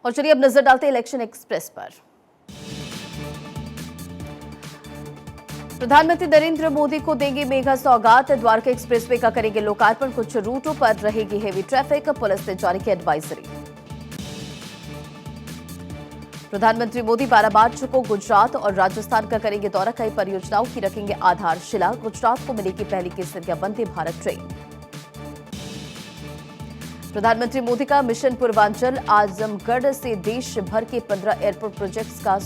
और चलिए अब नजर डालते हैं इलेक्शन एक्सप्रेस पर। प्रधानमंत्री नरेंद्र मोदी को देंगे मेगा सौगात, द्वारका एक्सप्रेसवे का करेंगे लोकार्पण। कुछ रूटों पर रहेगी हेवी ट्रैफिक, पुलिस ने जारी की एडवाइजरी। प्रधानमंत्री मोदी 12 मार्च को गुजरात और राजस्थान का करेंगे दौरा, कई परियोजनाओं की रखेंगे आधारशिला। गुजरात को मिलेगी पहली किस्त वंदे भारत ट्रेन। प्रधानमंत्री मोदी का मिशन पूर्वांचल, आजमगढ़ से देश भर के 15 एयरपोर्ट प्रोजेक्ट्स का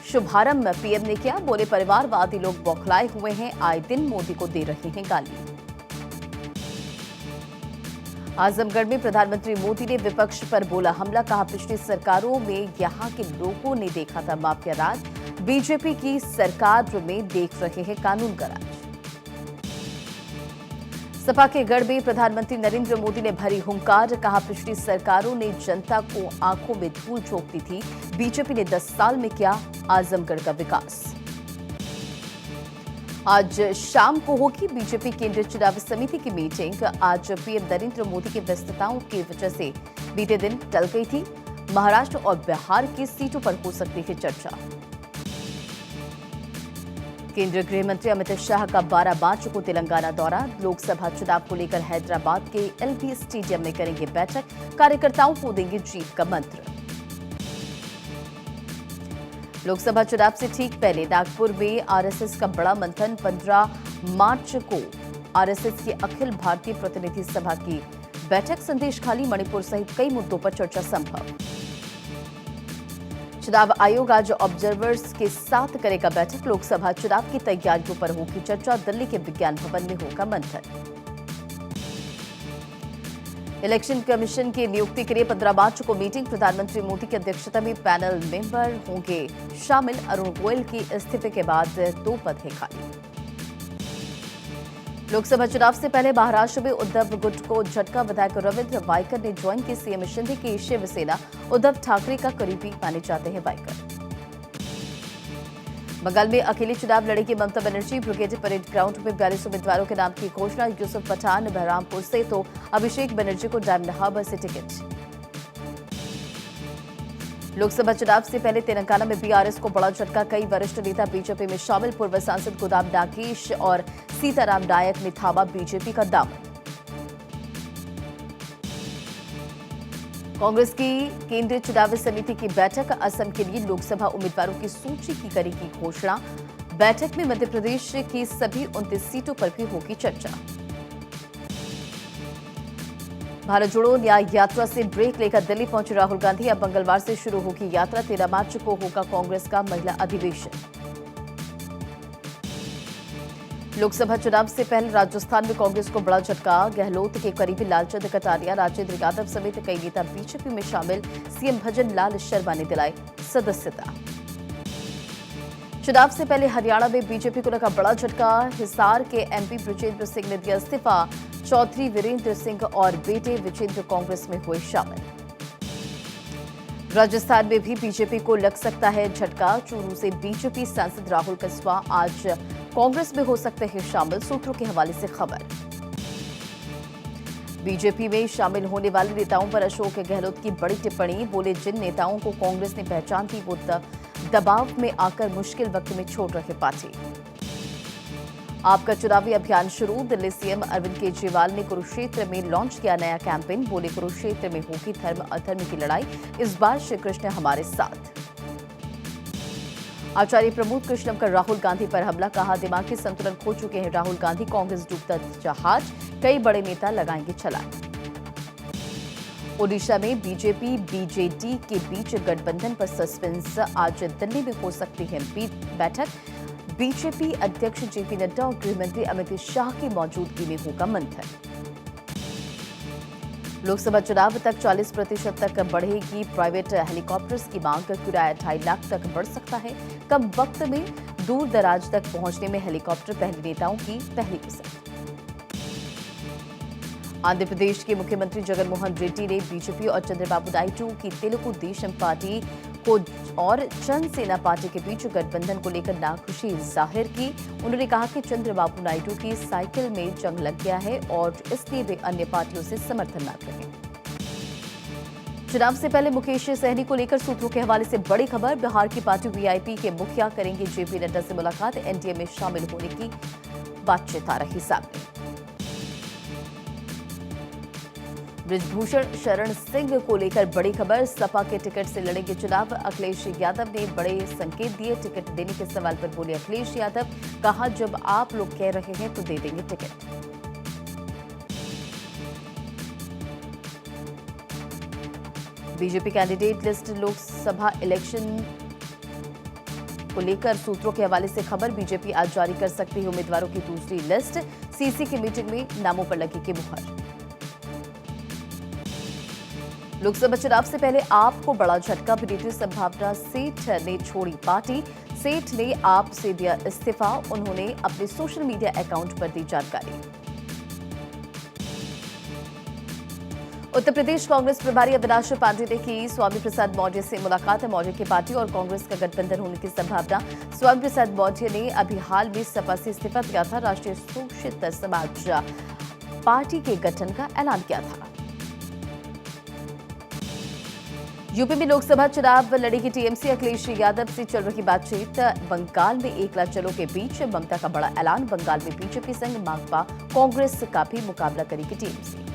शुभारंभ पीएम ने किया। बोले परिवारवादी लोग बौखलाए हुए हैं, आए दिन मोदी को दे रहे हैं गाली। आजमगढ़ में प्रधानमंत्री मोदी ने विपक्ष पर बोला हमला, कहा पिछली सरकारों में यहां के लोगों ने देखा था माफिया राज, बीजेपी की सरकार में देख रहे हैं कानून का राज। सपा के गढ़ में प्रधानमंत्री नरेंद्र मोदी ने भरी हुंकार, कहा पिछली सरकारों ने जनता को आंखों में धूल झोंक दी थी, बीजेपी ने 10 साल में किया आजमगढ़ का विकास। आज शाम को होगी बीजेपी केंद्रीय चुनाव समिति की मीटिंग। आज पीएम नरेंद्र मोदी की व्यस्तताओं की वजह से बीते दिन टल गई थी। महाराष्ट्र और बिहार की सीटों पर हो सकती है चर्चा। केंद्रीय गृह मंत्री अमित शाह का 12 मार्च को तेलंगाना दौरा, लोकसभा चुनाव को लेकर हैदराबाद के एलबी स्टेडियम में करेंगे बैठक, कार्यकर्ताओं को देंगे जीत का मंत्र। लोकसभा चुनाव से ठीक पहले नागपुर में आरएसएस का बड़ा मंथन, 15 मार्च को आरएसएस की अखिल भारतीय प्रतिनिधि सभा की बैठक, संदेश खाली, मणिपुर सहित कई मुद्दों पर चर्चा संभव। चुनाव आयोग आज ऑब्जर्वर्स के साथ करेगा बैठक, लोकसभा चुनाव की तैयारियों पर होगी चर्चा, दिल्ली के विज्ञान भवन में होगा मंथन। इलेक्शन कमीशन की नियुक्ति के लिए 15 मार्च को मीटिंग, प्रधानमंत्री मोदी की अध्यक्षता में पैनल मेंबर होंगे शामिल। अरुण गोयल की इस्तीफे के बाद 2 पद हैं खाली। लोकसभा चुनाव से पहले महाराष्ट्र में उद्धव गुट को झटका, विधायक रविंद्र वायकर ने ज्वाइन की सीएम शिंदे की शिवसेना, उद्धव ठाकरे का करीबी माने जाते हैं वायकर। बंगाल में अकेले चुनाव लड़ेगी Mamata Banerjee, brigade parade ground में 42 उम्मीदवारों के नाम की घोषणा, यूसुफ पठान बहरामपुर से तो अभिषेक बनर्जी को डायमंड हार्बर से टिकट। लोकसभा चुनाव से पहले तेलंगाना में बीआरएस को बड़ा झटका, कई वरिष्ठ नेता बीजेपी में शामिल, पूर्व सांसद गुलाम नागेश और सीताराम नायक ने थामा बीजेपी का दामन। कांग्रेस की केंद्रीय चुनाव समिति की बैठक, असम के लिए लोकसभा उम्मीदवारों की सूची की करेगी घोषणा। बैठक में मध्य प्रदेश की सभी 29 सीटों पर भी होगी चर्चा। भारत जोड़ो न्याय यात्रा से ब्रेक लेकर दिल्ली पहुंचे राहुल गांधी, अब मंगलवार से शुरू होगी यात्रा, 13 मार्च को होगा कांग्रेस का महिला अधिवेशन। लोकसभा चुनाव से पहले राजस्थान में कांग्रेस को बड़ा झटका, गहलोत के करीबी लालचंद कटारिया, राजेंद्र यादव समेत कई नेता बीजेपी में शामिल, सीएम भजन लाल शर्मा ने दिलाई सदस्यता। चुनाव से पहले हरियाणा में बीजेपी को लगा बड़ा झटका, हिसार के एमपी बृजेंद्र सिंह ने दिया इस्तीफा, चौधरी वीरेंद्र सिंह और बेटे विजेंद्र कांग्रेस में हुए शामिल। राजस्थान में भी बीजेपी को लग सकता है झटका, चूरू से बीजेपी सांसद राहुल कस्वा आज कांग्रेस में हो सकते हैं शामिल, सूत्रों के हवाले से खबर। बीजेपी में शामिल होने वाले नेताओं पर अशोक गहलोत की बड़ी टिप्पणी, बोले जिन नेताओं को कांग्रेस ने पहचान थी वो दबाव में आकर मुश्किल वक्त में छोड़ रहे पार्टी। आपका चुनावी अभियान शुरू, दिल्ली सीएम अरविंद केजरीवाल ने कुरुक्षेत्र में लॉन्च किया नया कैंपेन, बोले कुरुक्षेत्र में होगी धर्म अधर्म की लड़ाई, इस बार श्री कृष्ण हमारे साथ। आचार्य प्रमोद कृष्णम का राहुल गांधी पर हमला, कहा दिमागी संतुलन खो चुके हैं राहुल गांधी, कांग्रेस डूबता जहाज, कई बड़े नेता लगाएंगे छलांग। ओडिशा में बीजेपी बीजेडी के बीच गठबंधन पर सस्पेंस, आज दिल्ली में हो सकती है बैठक, बीजेपी अध्यक्ष जेपी नड्डा और गृहमंत्री अमित शाह की मौजूदगी में होगा मंथन। लोकसभा चुनाव तक 40% तक बढ़ेगी प्राइवेट हेलीकॉप्टर्स की मांग, किराया 2.5 लाख तक बढ़ सकता है, कम वक्त में दूर दराज तक पहुंचने में हेलीकॉप्टर पहले नेताओं की पहली पसंद। आंध्र प्रदेश के मुख्यमंत्री जगनमोहन रेड्डी ने बीजेपी और चंद्रबाबू नायडू की तेलुगु देशम पार्टी को और जनसेना पार्टी के बीच गठबंधन को लेकर नाखुशी जाहिर की। उन्होंने कहा कि चंद्रबाबू नायडू की साइकिल में जंग लग गया है और इसलिए वे अन्य पार्टियों से समर्थन मांग रहे हैं। चुनाव से पहले मुकेश सहनी को लेकर सूत्रों के हवाले से बड़ी खबर। बिहार की पार्टी वीआईपी के मुखिया करेंगे जेपी नड्डा से मुलाकात। एनडीए में शामिल होने की बातचीत आ रही सामने। बृजभूषण शरण सिंह को लेकर बड़ी खबर। सपा के टिकट से लड़ेंगे चुनाव। अखिलेश यादव ने बड़े संकेत दिए। टिकट देने के सवाल पर बोले अखिलेश यादव, कहा जब आप लोग कह रहे हैं तो दे देंगे ticket. BJP candidate list Lok Sabha election को लेकर सूत्रों के हवाले से खबर। बीजेपी आज जारी कर सकती है उम्मीदवारों की दूसरी लिस्ट। सीसी की मीटिंग में नामों पर लगेगी मुहर। लोकसभा चुनाव से पहले आप को बड़ा झटका। अभिनेत्री संभावना सेठ ने छोड़ी पार्टी। सेठ ने आप से दिया इस्तीफा। उन्होंने अपने सोशल मीडिया अकाउंट पर दी जानकारी। उत्तर प्रदेश कांग्रेस प्रभारी अविनाश पांडे ने की स्वामी प्रसाद मौर्य से मुलाकात। मौर्य की पार्टी और कांग्रेस का गठबंधन होने की संभावना। स्वामी प्रसाद मौर्य ने अभी हाल में सपा से इस्तीफा दिया था। राष्ट्रीय शोषित समाज पार्टी के गठन का ऐलान किया था। यूपी में लोकसभा चुनाव लड़ेगी टीएमसी। अखिलेश यादव से चल रही बातचीत। बंगाल में एकला चलो के बीच ममता का बड़ा ऐलान। बंगाल में बीजेपी संग माकपा कांग्रेस का भी मुकाबला करेगी टीएमसी।